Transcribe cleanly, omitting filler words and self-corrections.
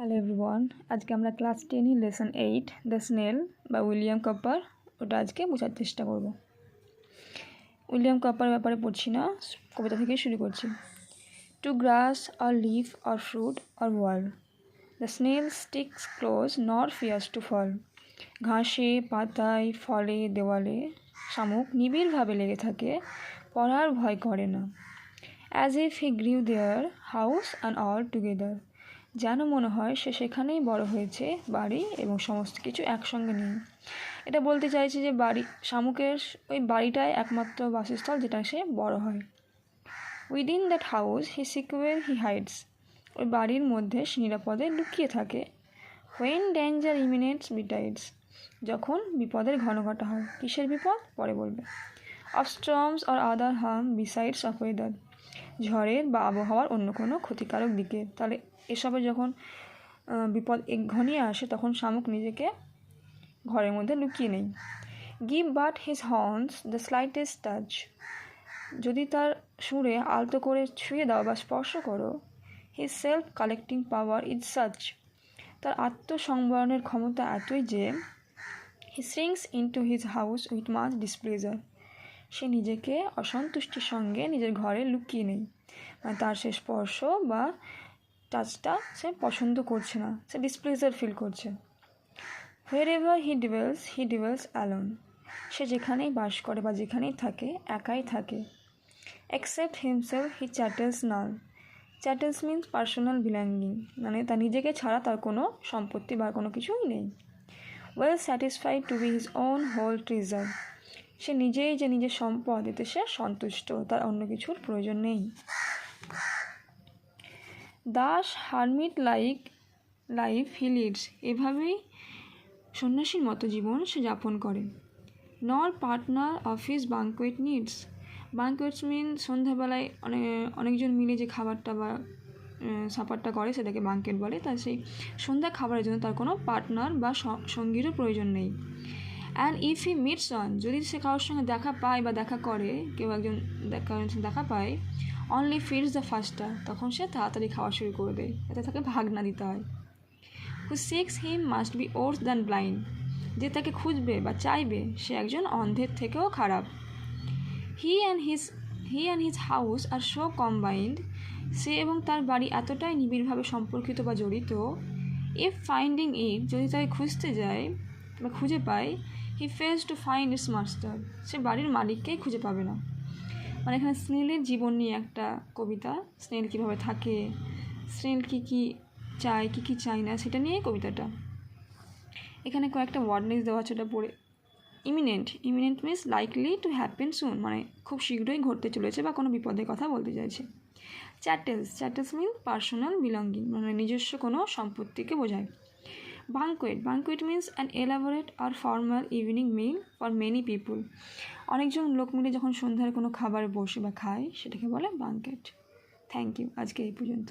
Hello everyone, আজকে আমরা class 10 lesson 8 the snail বা উইলিয়াম কপার ওটা আজকে বোঝার চেষ্টা করব। উইলিয়াম কপার ব্যাপারে পড়ছি না, কবিতা থেকে শুরু করছি। Two glass or leaf or fruit or wall the snail sticks close নর ফিয়ার্স টু ফল। ঘাসে, পাতায়, ফলে, দেওয়ালে শামুক নিবিড়ভাবে লেগে থাকে, পড়ার ভয় করে না। As if he গ্রিউ their house and all together, যেন মনে হয় সে সেখানেই বড় হয়েছে, বাড়ি এবং সমস্ত কিছু একসঙ্গে নেই। এটা বলতে চাইছে যে শামুকের ওই বাড়িটাই একমাত্র বাসস্থল যেটা সে বড় হয়। Within that house he secure he hides, ওই বাড়ির মধ্যে সে নিরাপদে লুকিয়ে থাকে। হোয়েন ডেঞ্জার ইমিনেটস বিটাইডস, যখন বিপদের ঘনঘটা হয়। কিসের বিপদ পরে বলবে। Of storms or other harm besides of weather, ঝড়ের বা আবহাওয়ার অন্য কোনো ক্ষতিকারক দিকে। তাহলে এসবে যখন বিপদ ঘনিয়ে আসে তখন শামুক নিজেকে ঘরের মধ্যে লুকিয়ে নেই। Give but his horns the slightest touch, যদি তার সুরে আলতো করে ছুঁয়ে দাও বা স্পর্শ করো। His self collecting power is such, তার আত্মসংবরণের ক্ষমতা এতই যে he sinks into his house with much displeasure, সে নিজেকে অসন্তুষ্টির সঙ্গে নিজের ঘরে লুকিয়ে নেই। মানে তার সে স্পর্শ বা টাচটা সে পছন্দ করছে না, সে ডিসপ্লেজার ফিল করছে। হোয়ার এভার হি ডিভেলস অ্যালোন, সে যেখানেই বাস করে বা যেখানেই থাকে একাই থাকে। Except himself he চ্যাটেলস null, চ্যাটেলস means personal belonging, মানে তার নিজেকে ছাড়া তার কোনো সম্পত্তি বা কোনো কিছুই নেই। Well satisfied to be his own whole treasure, সে নিজেই যে নিজের সম্পদ, এতে সে সন্তুষ্ট, তার অন্য কিছুর প্রয়োজন নেই। Das hermit life he leads, এভাবেই সন্ন্যাসীর মতো জীবন সে যাপন করে। নর পার্টনার অফ হিজ বাঙ্কুয়েট নিডস, বাঙ্কুয়েটস মিন সন্ধ্যাবেলায় অনেকজন মিলে যে খাবারটা বা সাপারটা করে সেটাকে বাঙ্কেট বলে। তাই সেই সন্ধ্যা খাবারের জন্য তার কোনো পার্টনার বা সঙ্গীরও প্রয়োজন নেই। And if he meets on, যদি সে কারোর সঙ্গে দেখা পায় বা দেখা করে, কেউ একজন কারোর সঙ্গে দেখা পায়, অনলি ফিডস দ্য ফাস্টার, তখন সে তাড়াতাড়ি খাওয়া শুরু করে দেয়, যাতে তাকে ভাগ না দিতে হয়। Who seeks him must be worse than blind, যে তাকে খুঁজবে বা চাইবে সে একজন অন্ধের থেকেও খারাপ। He and his house are so combined, সে এবং তার বাড়ি এতটাই নিবিড়ভাবে সম্পর্কিত বা জড়িত। ইফ ফাইন্ডিং ইট, যদি তাকে খুঁজতে যায় বা খুঁজে পায়, he fails to find its master, সে বাড়ির মালিককেই খুঁজে পাবে না। মানে এখানে স্নেলের জীবন নিয়ে একটা কবিতা, স্নেল কীভাবে থাকে, স্নেল কী চায় কী চায় না, সেটা নিয়েই কবিতাটা। এখানে কয়েকটা ওয়ার্ডনেস দেওয়া আছে, ওটা পড়ে। Imminent means likely to happen soon, মানে খুব শীঘ্রই ঘটতে চলেছে বা কোনো বিপদের কথা বলতে চাইছে। চ্যাটেলস মিন পার্সোনাল বিলঙ্গিং, মানে নিজস্ব কোনো সম্পত্তিকে বোঝায়। Banquet means an elaborate or formal evening meal for many people, অনেকজন লোক মিলে যখন সন্ধ্যার কোনো খাবার বসে বা খায় সেটাকে বলে বাঙ্কেট। থ্যাংক ইউ, আজকে এই পর্যন্ত।